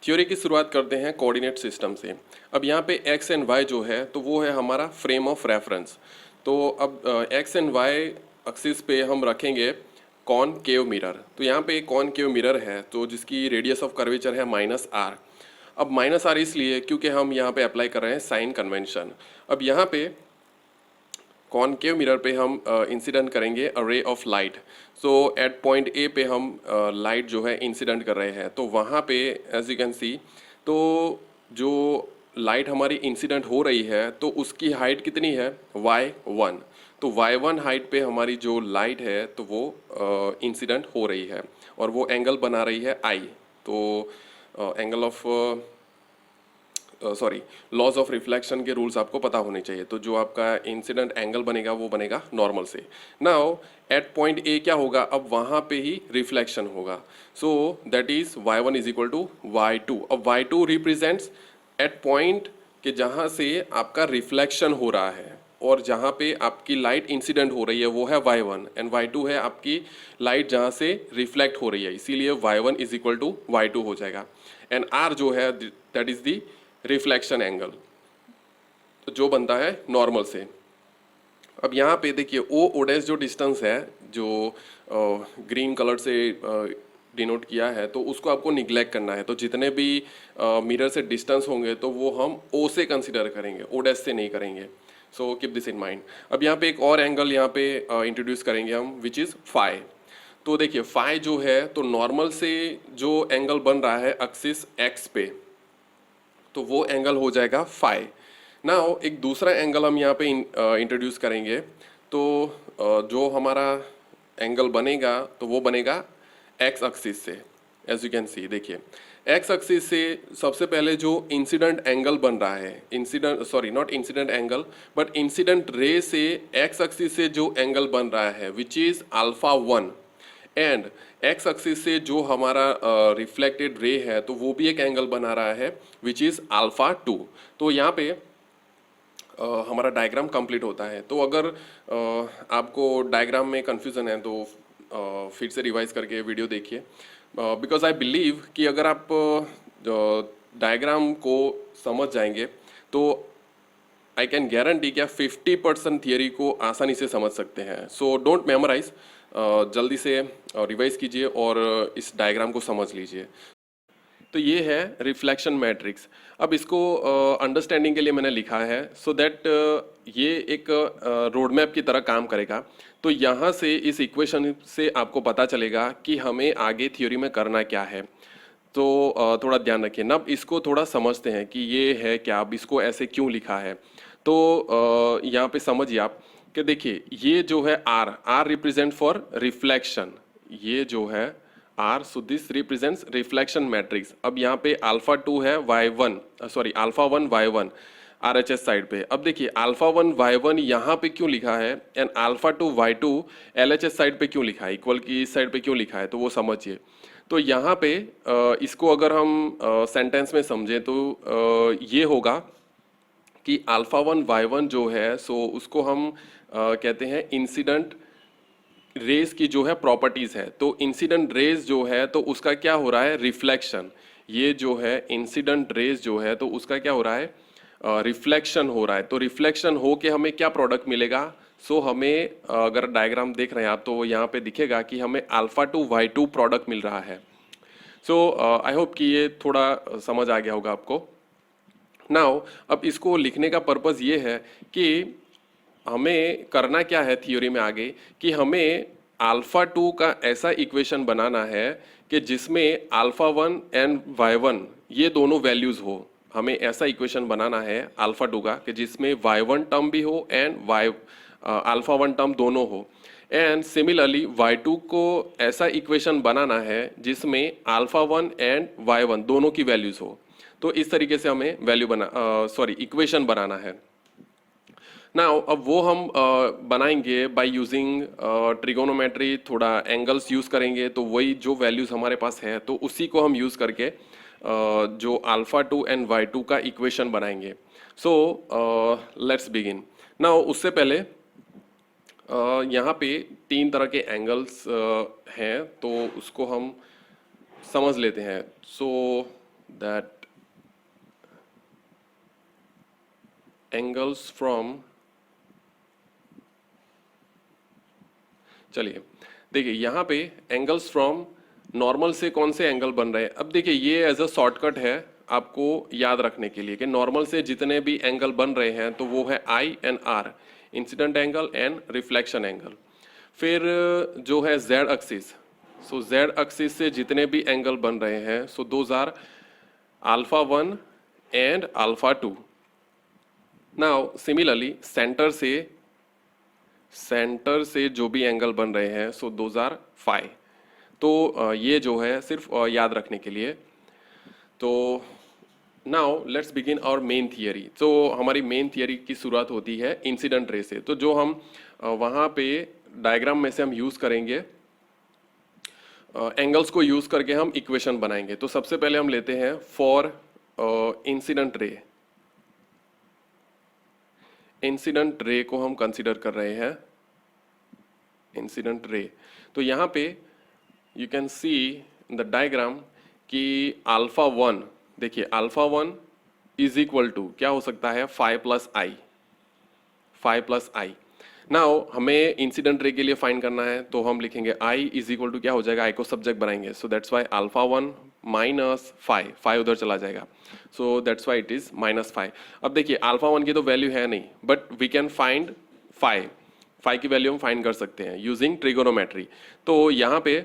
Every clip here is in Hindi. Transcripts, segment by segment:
थ्योरी की शुरुआत करते हैं कोऑर्डिनेट सिस्टम से। अब यहाँ पे एक्स एंड वाई जो है तो वो है हमारा फ्रेम ऑफ रेफरेंस। तो अब एक्स एंड वाई एक्सिस पे हम रखेंगे कॉनकेव मिरर। तो यहाँ पे एक कॉनकेव मिरर है तो जिसकी रेडियस ऑफ कर्वेचर है -r। अब -r इसलिए क्योंकि हम यहाँ पे अप्लाई कर रहे हैं साइन कन्वेंशन। अब यहाँ पे कॉनकेव मिरर पे हम इंसिडेंट करेंगे a ray of light. So at point A पे हम लाइट जो है इंसिडेंट कर रहे हैं, तो वहाँ पे एज यू कैन सी तो जो लाइट हमारी इंसिडेंट हो रही है तो उसकी हाइट कितनी है y1। तो y1 हाइट पे हमारी जो लाइट है तो वो इंसिडेंट हो रही है और वो एंगल बना रही है I। तो angle of sorry laws of reflection के रूल्स आपको पता होने चाहिए। तो जो आपका इंसिडेंट एंगल बनेगा वो बनेगा नॉर्मल से। नाउ एट पॉइंट ए क्या होगा, अब वहाँ पे ही रिफ्लेक्शन होगा। So that is y1 is equal to y2। अब y2 रिप्रेजेंट्स एट पॉइंट के जहाँ से आपका रिफ्लेक्शन हो रहा है और जहाँ पे आपकी लाइट इंसिडेंट हो रही है वो है y1 एंड y2 है आपकी लाइट जहाँ से रिफ्लेक्ट हो रही है, इसीलिए y1 is equal to y2 हो जाएगा। एंड r जो है that is the reflection angle, तो जो बनता है नॉर्मल से। अब यहाँ पे देखिए ओ डैश जो डिस्टेंस है जो ग्रीन कलर से डिनोट किया है तो उसको आपको निग्लेक्ट करना है। तो जितने भी मिरर से डिस्टेंस होंगे तो वो हम ओ से कंसिडर करेंगे, ओ डैश से नहीं करेंगे। So keep this in mind. अब यहाँ पे एक और एंगल यहाँ पे इंट्रोड्यूस करेंगे हम विच इज़ फाई। तो देखिए फाई जो है तो नॉर्मल से जो एंगल बन रहा है एक्सिस एक्स पे तो वो एंगल हो जाएगा फाई। नाउ एक दूसरा एंगल हम यहाँ पे इंट्रोड्यूस करेंगे। तो जो हमारा एंगल बनेगा तो वो बनेगा एक्स एक्सिस से। एज यू कैन सी देखिए एक्स एक्सिस से सबसे पहले जो इंसिडेंट एंगल बन रहा है, incident sorry not incident angle but incident ray से एक्स एक्सिस से जो एंगल बन रहा है which is α1 and X axis से जो हमारा रिफ्लेक्टेड रे है तो वो भी एक एंगल बना रहा है विच इज़ α2। तो यहाँ पे हमारा डायग्राम कंप्लीट होता है। तो अगर आपको डायग्राम में कन्फ्यूज़न है तो फिर से रिवाइज करके वीडियो देखिए, बिकॉज आई बिलीव कि अगर आप डायग्राम को समझ जाएंगे तो आई कैन गारंटी कि आप 50% थियरी को आसानी से समझ सकते हैं। सो डोंट मेमोराइज, जल्दी से रिवाइज कीजिए और इस डायग्राम को समझ लीजिए। तो ये है रिफ्लेक्शन मैट्रिक्स। अब इसको अंडरस्टैंडिंग के लिए मैंने लिखा है सो दैट ये एक रोड मैप की तरह काम करेगा। तो यहाँ से इस इक्वेशन से आपको पता चलेगा कि हमें आगे थ्योरी में करना क्या है। तो थोड़ा ध्यान रखिए ना, अब इसको थोड़ा समझते हैं कि ये है क्या, अब इसको ऐसे क्यों लिखा है। तो यहाँ पे समझिए आप कि देखिए ये जो है आर रिप्रेजेंट फॉर रिफ्लेक्शन, ये जो है R, so this represents reflection matrix. अब यहाँ पे α2 है y1 sorry α1 y1 RHS side पे। अब देखिए α1 y1 यहाँ पे क्यों लिखा है एंड α2 y2 LHS साइड पे क्यों लिखा है, इक्वल की इस साइड पे क्यों लिखा है, तो वो समझिए। तो यहाँ पे इसको अगर हम सेंटेंस में समझें तो ये होगा कि α1 y1 जो है सो उसको हम कहते हैं इंसिडेंट रेज की जो है प्रॉपर्टीज है। तो इंसिडेंट रेज जो है तो उसका क्या हो रहा है, रिफ्लेक्शन। ये जो है इंसिडेंट रेज जो है तो उसका क्या हो रहा है, रिफ्लेक्शन हो रहा है। तो रिफ्लेक्शन हो के हमें क्या प्रोडक्ट मिलेगा, सो हमें अगर डायग्राम देख रहे हैं आप तो यहाँ पे दिखेगा कि हमें α2 y2 प्रोडक्ट मिल रहा है। सो आई होप कि ये थोड़ा समझ आ गया होगा आपको। नाउ अब इसको लिखने का पर्पज़ ये है कि हमें करना क्या है थ्योरी में आगे, कि हमें α2 का ऐसा इक्वेशन बनाना है कि जिसमें α1 एंड y1 ये दोनों वैल्यूज़ हो। हमें ऐसा इक्वेशन बनाना है α2 का कि जिसमें y1 टर्म भी हो एंड α1 टर्म दोनों हो। एंड सिमिलरली y2 को ऐसा इक्वेशन बनाना है जिसमें α1 एंड y1 दोनों की वैल्यूज़ हो। तो इस तरीके से हमें इक्वेशन बनाना है। नाउ अब वो हम बनाएंगे बाय यूजिंग ट्रिगोनोमेट्री, थोड़ा एंगल्स यूज़ करेंगे। तो वही जो वैल्यूज़ हमारे पास है तो उसी को हम यूज़ करके जो α2 एंड y2 का इक्वेशन बनाएंगे। So let's begin. नाउ उससे पहले यहाँ पे 3 तरह के एंगल्स हैं तो उसको हम समझ लेते हैं। सो that angles from, चलिए देखिए यहाँ पे एंगल्स फ्रॉम नॉर्मल से कौन से एंगल बन रहे हैं। अब देखिए ये एज अ शॉर्टकट है आपको याद रखने के लिए कि नॉर्मल से जितने भी एंगल बन रहे हैं तो वो है I and R, incident angle and reflection angle. फिर जो है Z axis, so Z axis से जितने भी एंगल बन रहे हैं so those are alpha 1 and alpha 2। Now similarly centre से जो भी एंगल बन रहे हैं सो दोज आर फाई। तो ये जो है सिर्फ याद रखने के लिए। तो now let's begin our main theory. तो हमारी मेन थियरी की शुरुआत होती है इंसिडेंट रे से। तो जो हम वहाँ पे डायग्राम में से हम यूज़ करेंगे एंगल्स को यूज़ करके हम इक्वेशन बनाएंगे। तो सबसे पहले हम लेते हैं for incident ray. Incident ray को हम कंसीडर कर रहे हैं, इंसिडेंट रे। तो यहाँ पे you can C in the diagram कि अल्फा 1, देखिए अल्फा 1 इज इक्वल टू क्या हो सकता है, 5 प्लस आई, 5 प्लस आई। नाउ हमें इंसिडेंट रे के लिए फाइंड करना है तो हम लिखेंगे आई इज इक्वल टू क्या हो जाएगा, आई को सब्जेक्ट बनाएंगे, सो दैट्स वाई अल्फा 1 माइनस 5, 5 उधर चला जाएगा, सो that's why it is minus 5। अब देखिए अल्फा 1 की तो वैल्यू है नहीं बट वी कैन फाइंड 5, 5 की वैल्यू हम फाइंड कर सकते हैं यूजिंग ट्रिगोनोमेट्री। तो यहाँ पे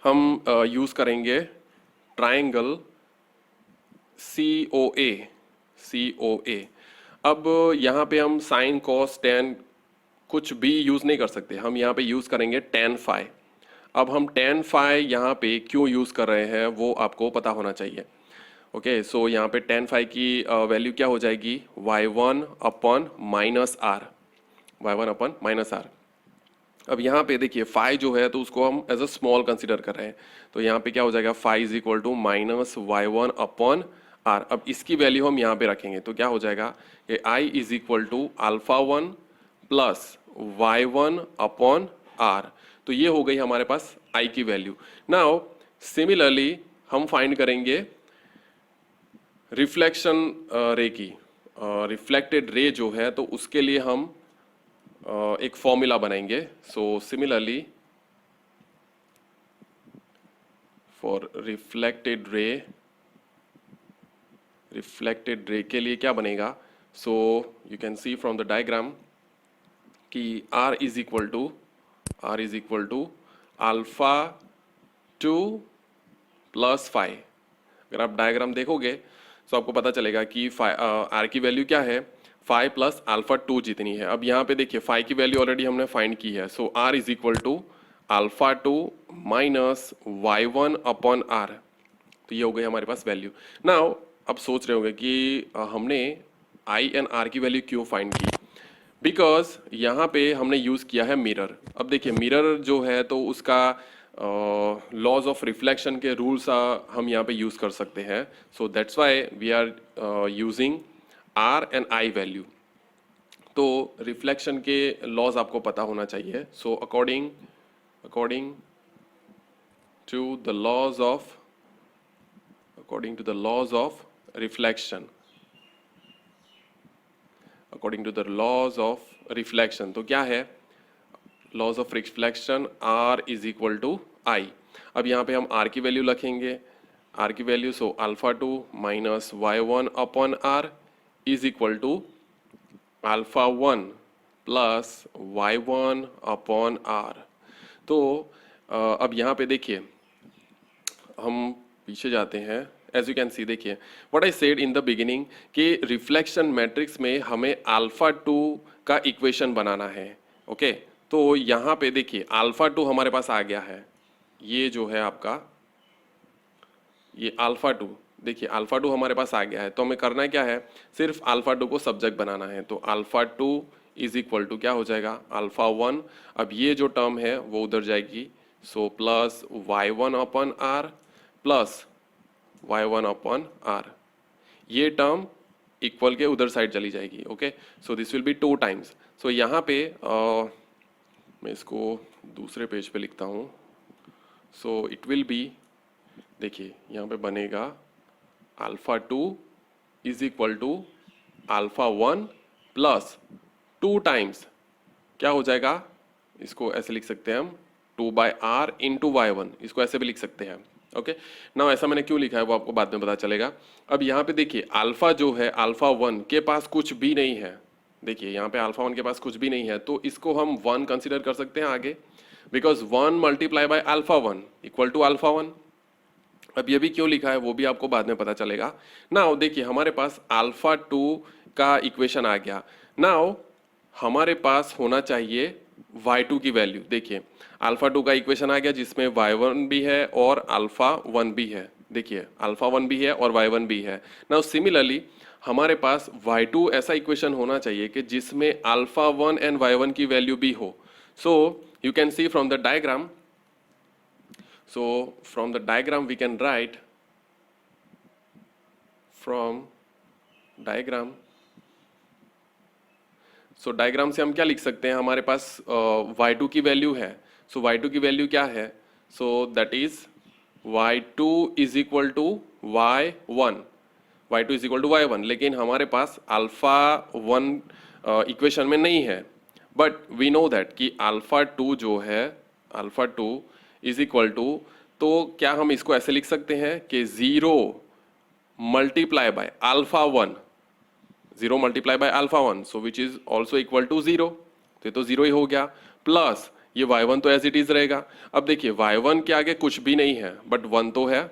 हम यूज करेंगे ट्राइंगल COA, COA। अब यहाँ पे हम साइन कॉस टेन कुछ भी यूज नहीं कर सकते, हम यहाँ पे यूज करेंगे tan phi। अब हम tan phi यहाँ पे क्यों यूज कर रहे हैं वो आपको पता होना चाहिए। ओके, सो यहाँ पे tan phi की वैल्यू क्या हो जाएगी, y1 upon minus R, y1 upon minus R. अब यहाँ पे देखिए फाई जो है तो उसको हम एज अ स्मॉल कंसिडर कर रहे हैं, तो यहाँ पे क्या हो जाएगा, phi is equal to minus y1 upon R. अब इसकी वैल्यू हम यहाँ पे रखेंगे तो क्या हो जाएगा कि I is equal to alpha 1 plus y1 upon R. तो ये हो गई हमारे पास आई की वैल्यू। नाउ सिमिलरली हम फाइंड करेंगे रिफ्लेक्शन रे की, रिफ्लेक्टेड रे जो है तो उसके लिए हम एक फॉर्मूला बनाएंगे। So similarly for reflected ray के लिए क्या बनेगा, so you can see from the diagram कि R is equal to alpha 2 plus 5। अगर आप डायग्राम देखोगे तो आपको पता चलेगा कि R की वैल्यू क्या है, 5 प्लस अल्फा 2 जितनी है। अब यहाँ पे देखिए 5 की वैल्यू ऑलरेडी हमने फाइंड की है, so R is equal to alpha 2 minus y1 upon R. तो ये हो गई हमारे पास वैल्यू। नाउ अब सोच रहे होंगे कि हमने आई एंड आर की वैल्यू क्यों फाइंड की, बिकॉज यहाँ पे हमने यूज़ किया है मिरर। अब देखिए मिरर जो है तो उसका लॉज ऑफ रिफ्लेक्शन के रूल्स हम यहाँ पे यूज़ कर सकते हैं, so that's why we are using R and I value. तो रिफ्लेक्शन के लॉज आपको पता होना चाहिए। So according to the laws of reflection, तो क्या है, laws of reflection R is equal to I. अब यहाँ पे हम R की वैल्यू रखेंगे, R की value so alpha 2 minus y1 upon R is equal to alpha 1 plus y1 upon R. तो अब यहाँ पे देखिए हम पीछे जाते हैं, एज यू कैन सी देखिए what I said in the beginning कि रिफ्लेक्शन मैट्रिक्स में हमें अल्फा 2 का इक्वेशन बनाना है। ओके, तो यहाँ पे देखिए अल्फा 2 हमारे पास आ गया है, ये जो है आपका ये अल्फा 2, देखिए अल्फा 2 हमारे पास आ गया है। तो हमें करना क्या है, सिर्फ अल्फा 2 को सब्जेक्ट बनाना है। तो अल्फा 2 इज इक्वल टू क्या हो जाएगा, अल्फा 1। अब ये जो टर्म है वो उधर जाएगी, so plus y1 upon R plus y1 upon R, ये टर्म इक्वल के उधर साइड चली जाएगी। Okay, so this will be 2 times. So यहाँ पे मैं इसको दूसरे पेज पे लिखता हूँ। सो इट विल बी, देखिए यहाँ पे बनेगा alpha 2 is equal to alpha 1 plus 2 times क्या हो जाएगा, इसको ऐसे लिख सकते हैं हम 2/r इंटू y1, इसको ऐसे भी लिख सकते हैं। ओके, नाउ ऐसा मैंने क्यों लिखा है वो आपको बाद में पता चलेगा। अब यहाँ पे देखिए अल्फा जो है अल्फा 1 के पास कुछ भी नहीं है, देखिए यहाँ पे अल्फा 1 के पास कुछ भी नहीं है, तो इसको हम 1 कंसिडर कर सकते हैं आगे, because 1 multiply by alpha 1 equal to alpha 1। अब ये भी क्यों लिखा है वो भी आपको बाद में पता चलेगा। नाउ देखिए हमारे पास अल्फा 2 का इक्वेशन आ गया। नाउ हमारे पास होना चाहिए y2 की वैल्यू। देखिए अल्फा 2 का इक्वेशन आ गया जिसमें y1 भी है और अल्फा 1 भी है। देखिए अल्फा 1 भी है और y1 भी है। नाउ सिमिलरली हमारे पास y2 ऐसा इक्वेशन होना चाहिए कि जिसमें अल्फा 1 एंड y1 की वैल्यू भी हो। सो you can see from the diagram, so from the diagram we can write, from diagram, so diagram से हम क्या लिख सकते हैं, हमारे पास y2 की वैल्यू है। सो y2 की वैल्यू क्या है, so that is y2 is equal to y1, y2 is equal to y1, लेकिन हमारे पास अल्फा 1 इक्वेशन में नहीं है, बट वी नो दैट कि अल्फा 2 जो है अल्फा 2 इज इक्वल टू, तो क्या हम इसको ऐसे लिख सकते हैं कि 0 multiply by alpha 1, 0 multiply by alpha 1, so which is also equal to 0, तो ये तो 0 ही हो गया, प्लस ये y1 तो एज इट इज रहेगा। अब देखिए y1 के आगे कुछ भी नहीं है बट 1 तो है,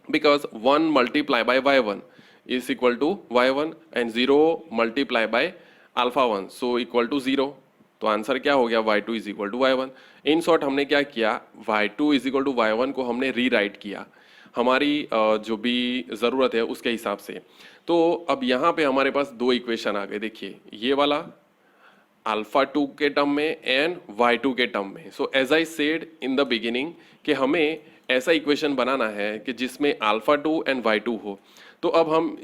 because 1 multiply by y1 is equal to y1 and 0 multiply by alpha 1, so equal to 0। तो आंसर क्या हो गया, y2 is equal to y1। In short हमने क्या किया, y2 is equal to y1 को हमने रीराइट किया हमारी जो भी ज़रूरत है उसके हिसाब से। तो अब यहाँ पे हमारे पास दो इक्वेशन आ गए, देखिए ये वाला अल्फा 2 के टर्म में एंड y2 के टर्म में। So as I said in the beginning कि हमें ऐसा इक्वेशन बनाना है कि जिसमें अल्फा 2 एंड y2 हो। तो अब हम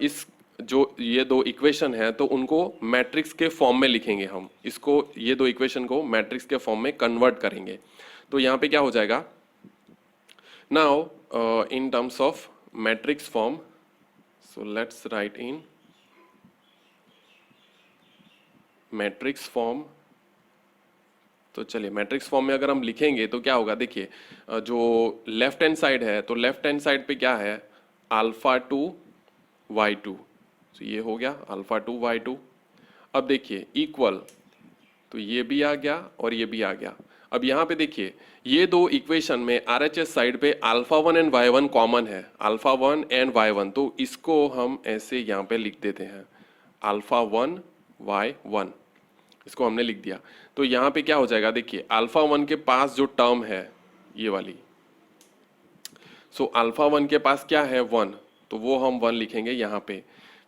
इस जो ये दो इक्वेशन है तो उनको मैट्रिक्स के फॉर्म में लिखेंगे हम, इसको ये दो इक्वेशन को मैट्रिक्स के फॉर्म में कन्वर्ट करेंगे। तो यहाँ पे क्या हो जाएगा, now in terms of matrix form, so let's write in matrix form. तो चलिए मैट्रिक्स फॉर्म में अगर हम लिखेंगे तो क्या होगा, देखिए जो लेफ्ट हैंड साइड है तो लेफ्ट हैंड साइड पे क्या है, अल्फा 2 y2, तो ये हो गया अल्फा 2 y2। अब देखिए इक्वल, तो ये भी आ गया और ये भी आ गया। अब यहाँ पे देखिए ये दो इक्वेशन में RHS साइड पे अल्फा 1 एंड y1 कॉमन है, अल्फा 1 एंड y1, तो इसको हम ऐसे यहाँ पे लिख देते हैं अल्फा 1 y1, इसको हमने लिख दिया। तो यहाँ पे क्या हो जाएगा, देखिए अल्फा 1 के पास जो टर्म है ये वाली, सो अल्फा 1 के पास क्या है 1, तो वो हम 1 लिखेंगे यहाँ पे।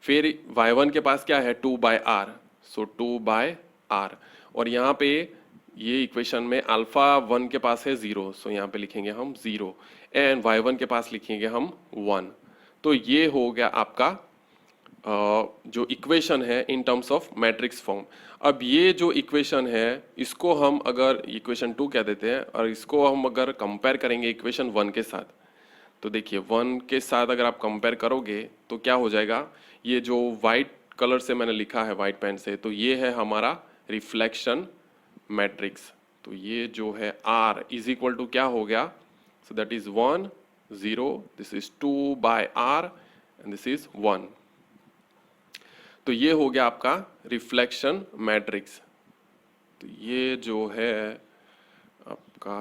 फिर y1 के पास क्या है 2/r, सो 2/r, और यहाँ पे ये इक्वेशन में अल्फा 1 के पास है 0, सो यहाँ पे लिखेंगे हम 0 एंड y1 के पास लिखेंगे हम 1। तो ये हो गया आपका जो इक्वेशन है in terms of matrix form. अब ये जो इक्वेशन है इसको हम अगर इक्वेशन 2 कह देते हैं और इसको हम अगर कंपेयर करेंगे इक्वेशन 1 के साथ, तो देखिए 1 के साथ अगर आप कंपेयर करोगे तो क्या हो जाएगा, ये जो वाइट कलर से मैंने लिखा है वाइट पेन से, तो ये है हमारा रिफ्लेक्शन मैट्रिक्स। तो ये जो है R इज इक्वल टू क्या हो गया, सो that is 1 0, this is 2/r and this is 1। तो ये हो गया आपका रिफ्लेक्शन मैट्रिक्स। तो ये जो है आपका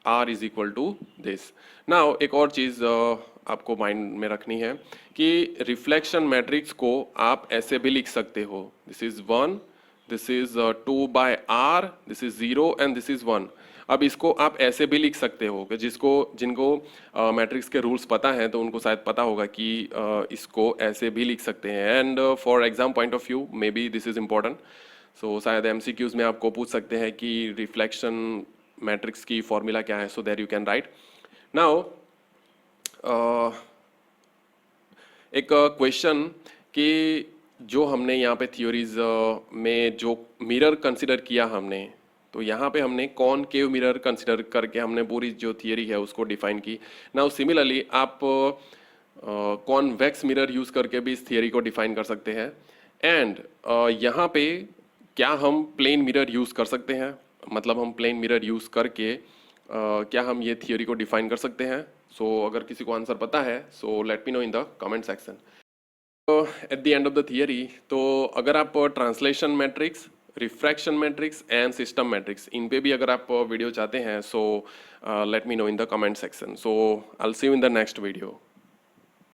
R is equal to this. Now एक और चीज़ आपको माइंड में रखनी है कि रिफ्लेक्शन मैट्रिक्स को आप ऐसे भी लिख सकते हो, this is 1, this is 2/r, this is 0 and this is 1। अब इसको आप ऐसे भी लिख सकते हो कि जिनको मैट्रिक्स के रूल्स पता हैं तो उनको शायद पता होगा कि इसको ऐसे भी लिख सकते हैं। And for exam point of view may be this is important, so शायद MCQs में आपको पूछ सकते हैं कि रिफ्लेक्शन मैट्रिक्स की फॉर्मूला क्या है, so there you can write. Now एक क्वेश्चन कि जो हमने यहाँ पे थियोरीज में जो मिरर कंसिडर किया हमने, तो यहाँ पे हमने कॉनकेव मिरर कंसिडर करके हमने पूरी जो थियरी है उसको डिफाइन की। नाउ सिमिलरली आप कॉन्वेक्स मिरर यूज़ करके भी इस थियरी को डिफाइन कर सकते हैं। एंड यहाँ पे क्या हम प्लेन मिरर यूज़ कर सकते हैं, मतलब हम प्लेन मिरर यूज़ करके क्या हम ये थियरी को डिफाइन कर सकते हैं? सो अगर किसी को आंसर पता है so let me know in the comment section. At the end of the theory, तो अगर आप translation matrix, refraction matrix and system matrix, इन पे भी अगर आप वीडियो चाहते हैं so let me know in the comment section. So I will see you in the next video.